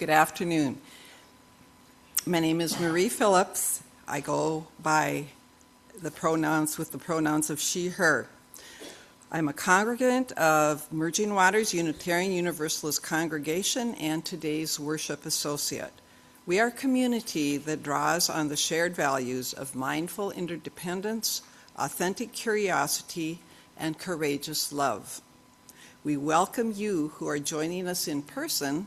Good afternoon. My name is Marie Phillips. I go by the pronouns of she, her. I'm a congregant of Merging Waters Unitarian Universalist Congregation and today's worship associate. We are a community that draws on the shared values of mindful interdependence, authentic curiosity, and courageous love. We welcome you who are joining us in person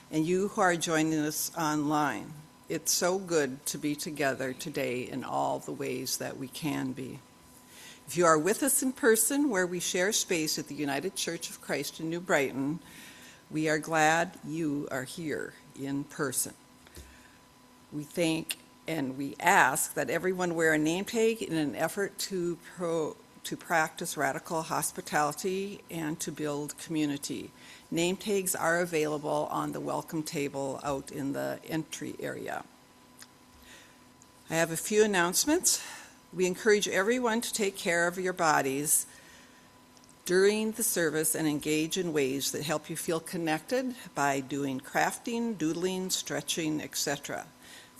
and you who are joining us online. It's so good to be together today in all the ways that we can be. If you are with us in person, where we share space at the United Church of Christ in New Brighton, we are glad you are here in person. We thank and we ask that everyone wear a name tag in an effort to practice radical hospitality and to build community. Name tags are available on the welcome table out in the entry area. I have a few announcements. We encourage everyone to take care of your bodies during the service and engage in ways that help you feel connected by doing crafting, doodling, stretching, etc.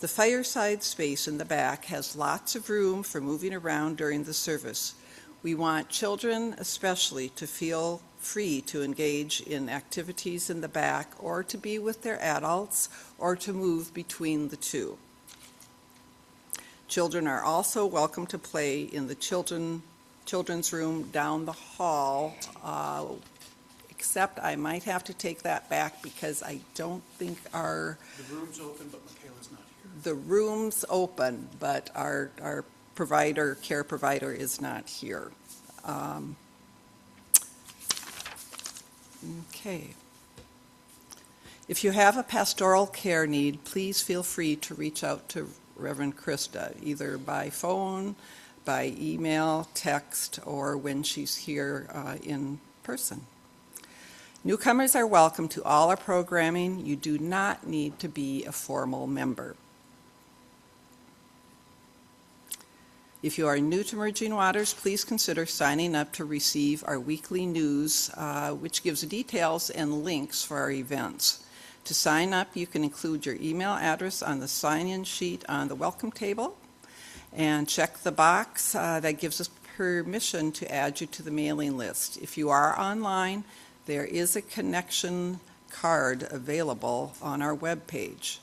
The fireside space in the back has lots of room for moving around during the service. We want children especially to feel free to engage in activities in the back or to be with their adults or to move between the two. Children are also welcome to play in the children's room down the hall, except I might have to take that back because I don't think our... The room's open, but Michaela's not here. The room's open, but our care provider is not here. Okay. If you have a pastoral care need, please feel free to reach out to Reverend Krista, either by phone, by email, text, or when she's here in person. Newcomers are welcome to all our programming. You do not need to be a formal member. If you are new to Merging Waters, please consider signing up to receive our weekly news, which gives details and links for our events. To sign up, you can include your email address on the sign-in sheet on the welcome table and check the box that gives us permission to add you to the mailing list. If you are online, there is a connection card available on our webpage.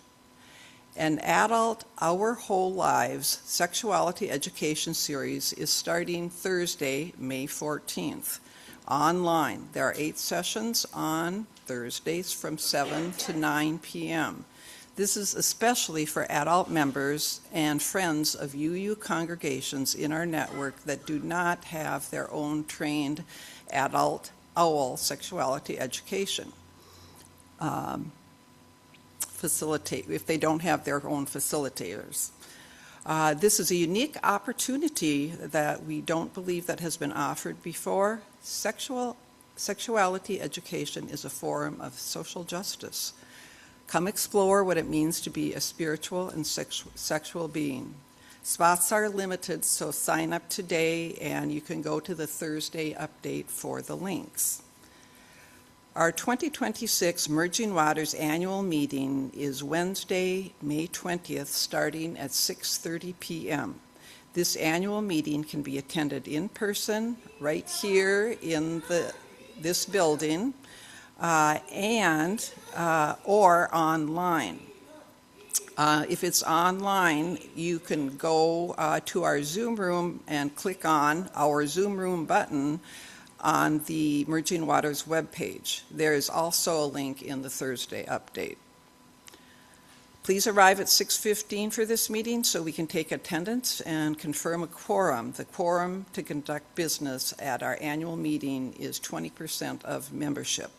An adult Our Whole Lives Sexuality Education Series is starting Thursday, May 14th, online. There are 8 sessions on Thursdays from 7 to 9 p.m. This is especially for adult members and friends of UU congregations in our network that do not have their own trained adult OWL sexuality education. If they don't have their own facilitators. This is a unique opportunity that we don't believe that has been offered before. Sexuality education is a form of social justice. Come explore what it means to be a spiritual and sexual being. Spots are limited, so sign up today and you can go to the Thursday update for the links. Our 2026 Merging Waters annual meeting is Wednesday, May 20th, starting at 6:30 p.m. This annual meeting can be attended in person, right here in this building, or online. If it's online, you can go to our Zoom room and click on our Zoom room button on the Merging Waters webpage. There is also a link in the Thursday update. Please arrive at 6:15 for this meeting so we can take attendance and confirm a quorum. The quorum to conduct business at our annual meeting is 20% of membership.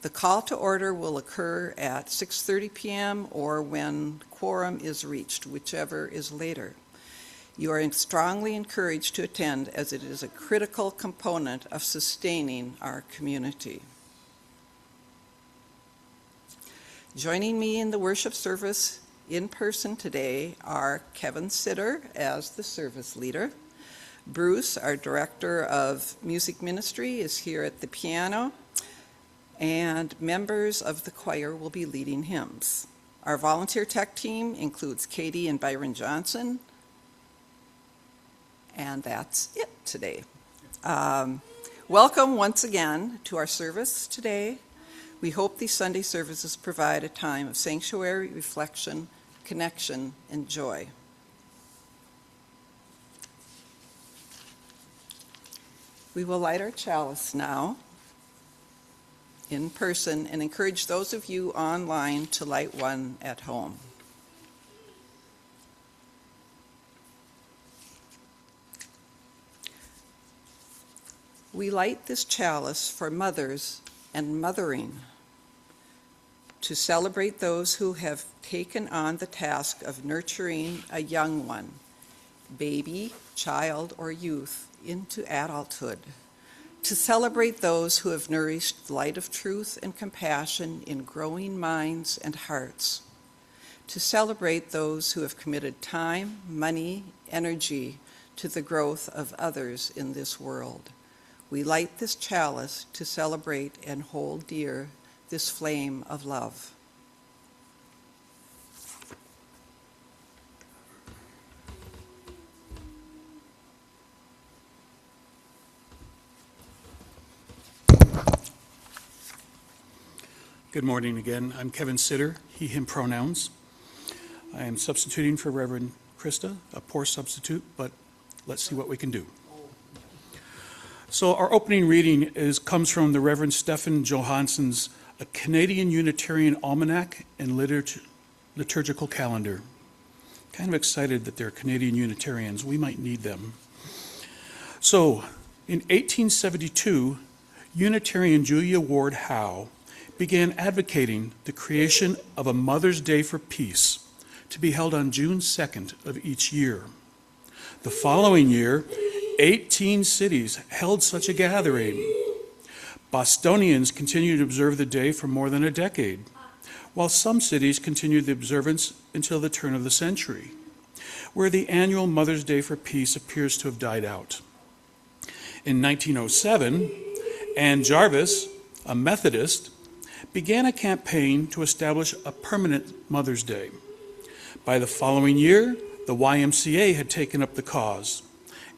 The call to order will occur at 6:30 p.m. or when quorum is reached, whichever is later. You are strongly encouraged to attend as it is a critical component of sustaining our community. Joining me in the worship service in person today are Kevin Sitter as the service leader. Bruce, our director of music ministry, is here at the piano. and members of the choir will be leading hymns. Our volunteer tech team includes Katie and Byron Johnson, and that's it today. Welcome once again to our service today. We hope these Sunday services provide a time of sanctuary, reflection, connection, and joy. We will light our chalice now in person and encourage those of you online to light one at home. We light this chalice for mothers and mothering, to celebrate those who have taken on the task of nurturing a young one, baby, child, or youth, into adulthood, to celebrate those who have nourished the light of truth and compassion in growing minds and hearts, to celebrate those who have committed time, money, energy to the growth of others in this world. We light this chalice to celebrate and hold dear this flame of love. Good morning again. I'm Kevin Sitter, he, him pronouns. I am substituting for Reverend Krista, a poor substitute, but let's see what we can do. So our opening reading comes from the Reverend Stephen Johansson's A Canadian Unitarian Almanac and Liturgical Calendar. Kind of excited that they're Canadian Unitarians. We might need them. So, in 1872, Unitarian Julia Ward Howe began advocating the creation of a Mother's Day for Peace to be held on June 2nd of each year. The following year, 18 cities held such a gathering. Bostonians continued to observe the day for more than a decade, while some cities continued the observance until the turn of the century, where the annual Mother's Day for Peace appears to have died out. In 1907, Ann Jarvis, a Methodist, began a campaign to establish a permanent Mother's Day. By the following year, the YMCA had taken up the cause,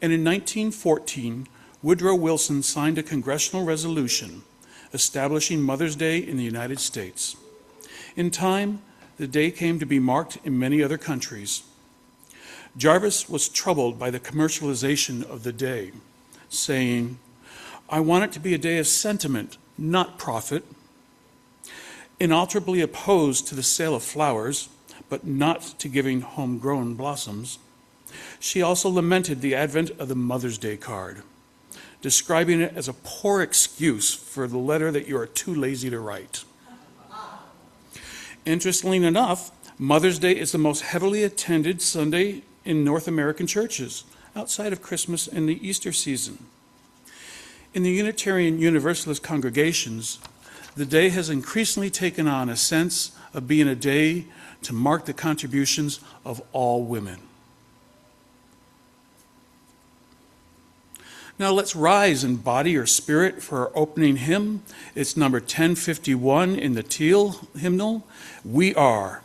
and in 1914, Woodrow Wilson signed a congressional resolution establishing Mother's Day in the United States. In time, the day came to be marked in many other countries. Jarvis was troubled by the commercialization of the day, saying, "I want it to be a day of sentiment, not profit." Inalterably opposed to the sale of flowers, but not to giving homegrown blossoms, she also lamented the advent of the Mother's Day card, describing it as a poor excuse for the letter that you are too lazy to write. Interestingly enough, Mother's Day is the most heavily attended Sunday in North American churches, outside of Christmas and the Easter season. In the Unitarian Universalist congregations, the day has increasingly taken on a sense of being a day to mark the contributions of all women. Now let's rise in body or spirit for our opening hymn. It's number 1051 in the Teal hymnal, We Are.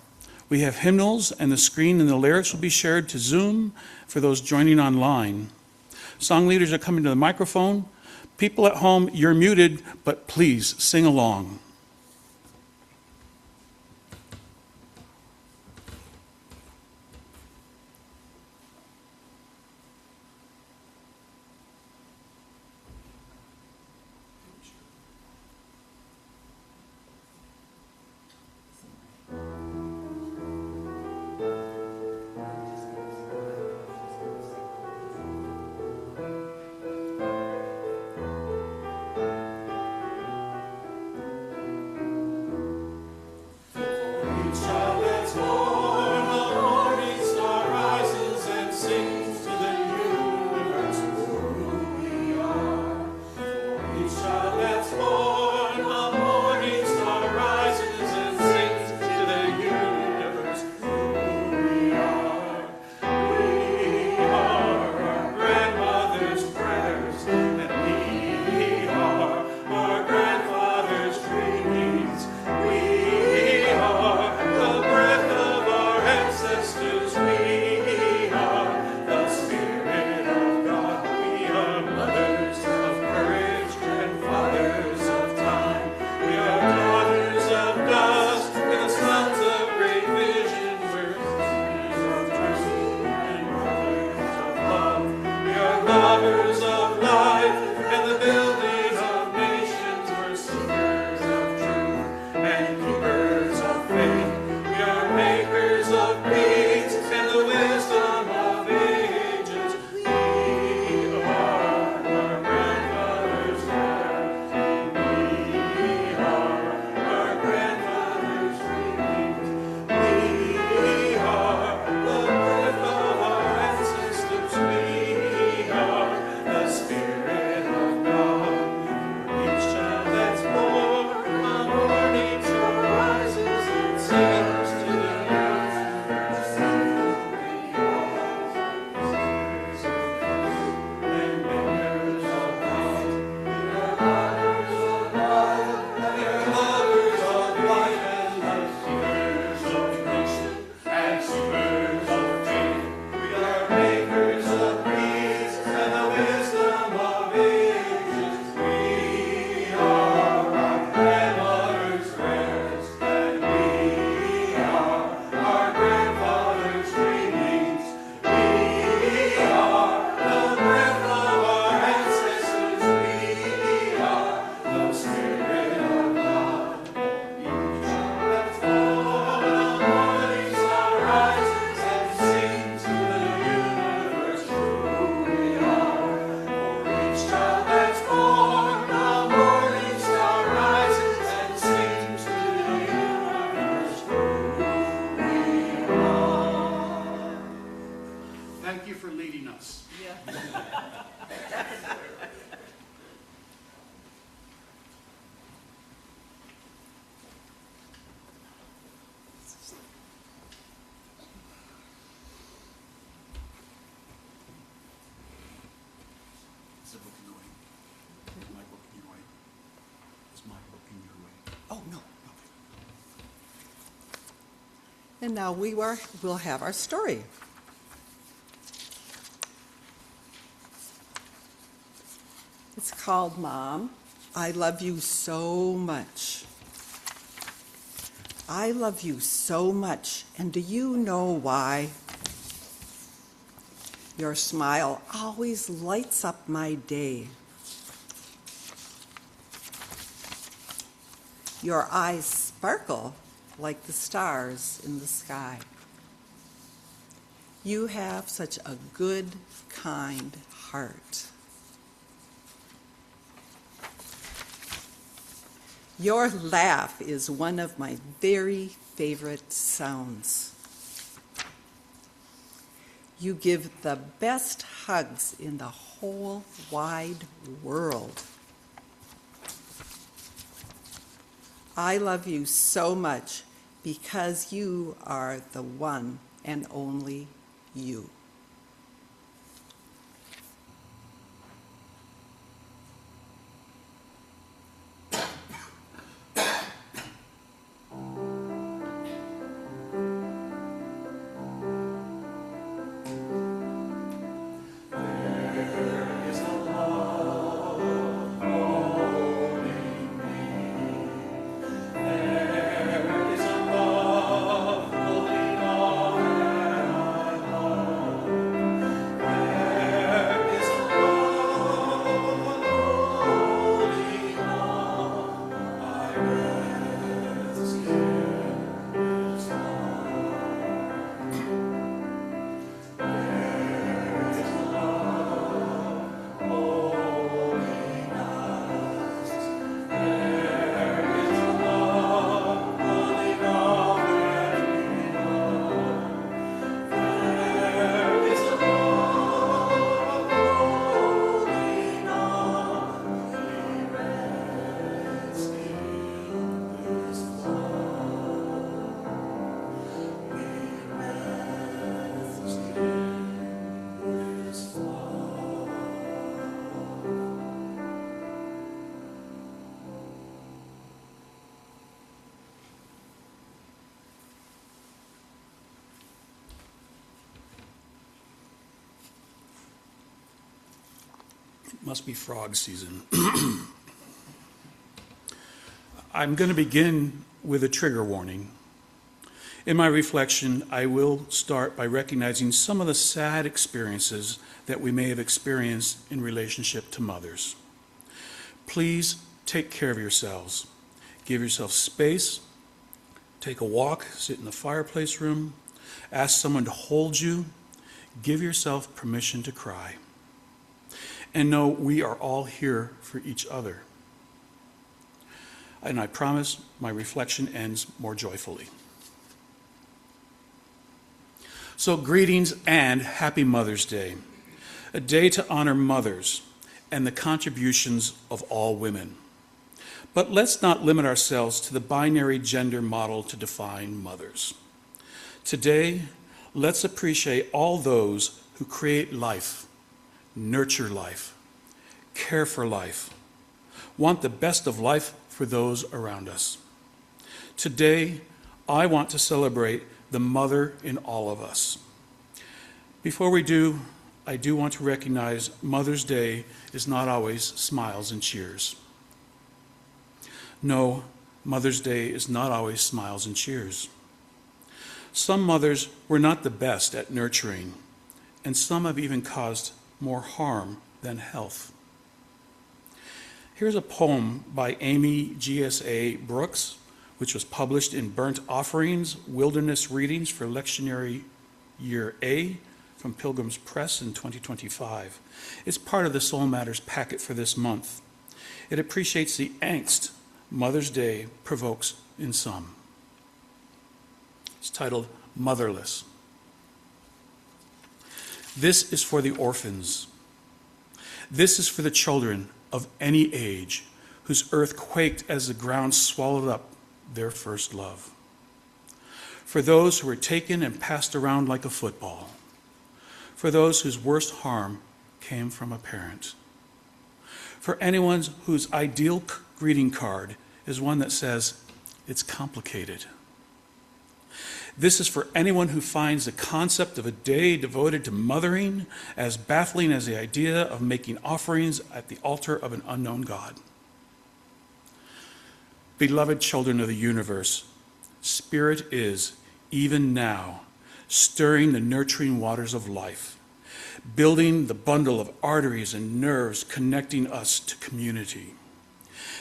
We have hymnals, and the screen and the lyrics will be shared to Zoom for those joining online. Song leaders are coming to the microphone. People at home, you're muted, but please sing along. you for leading us. Is the book in the way? Is my book in your way? Is my book in your way? Oh, no. And now we'll have our story. It's called Mom, I Love You So Much. I love you so much, and do you know why? Your smile always lights up my day. Your eyes sparkle like the stars in the sky. You have such a good, kind heart. Your laugh is one of my very favorite sounds. You give the best hugs in the whole wide world. I love you so much because you are the one and only you. Must be frog season. I'm going to begin with a trigger warning. In my reflection, I will start by recognizing some of the sad experiences that we may have experienced in relationship to mothers. Please take care of yourselves. Give yourself space. Take a walk, sit in the fireplace room, ask someone to hold you. Give yourself permission to cry. And know we are all here for each other. And I promise my reflection ends more joyfully. So greetings and happy Mother's Day, a day to honor mothers and the contributions of all women. But let's not limit ourselves to the binary gender model to define mothers. Today, let's appreciate all those who create life, nurture life, care for life, want the best of life for those around us. Today, I want to celebrate the mother in all of us. Before we do, I do want to recognize Mother's Day is not always smiles and cheers. No, Mother's Day is not always smiles and cheers. Some mothers were not the best at nurturing, and some have even caused more harm than health. Here's a poem by Amy G.S.A. Brooks, which was published in Burnt Offerings, Wilderness Readings for Lectionary Year A from Pilgrim's Press in 2025. It's part of the Soul Matters packet for this month. It appreciates the angst Mother's Day provokes in some. It's titled Motherless. This is for the orphans. This is for the children of any age whose earth quaked as the ground swallowed up their first love. For those who were taken and passed around like a football. For those whose worst harm came from a parent. For anyone whose ideal greeting card is one that says, "It's complicated." This is for anyone who finds the concept of a day devoted to mothering as baffling as the idea of making offerings at the altar of an unknown God. Beloved children of the universe, Spirit is, even now, stirring the nurturing waters of life, building the bundle of arteries and nerves connecting us to community,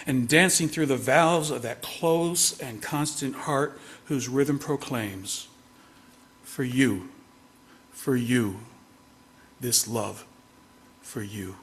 and dancing through the valves of that close and constant heart whose rhythm proclaims, for you, this love for you.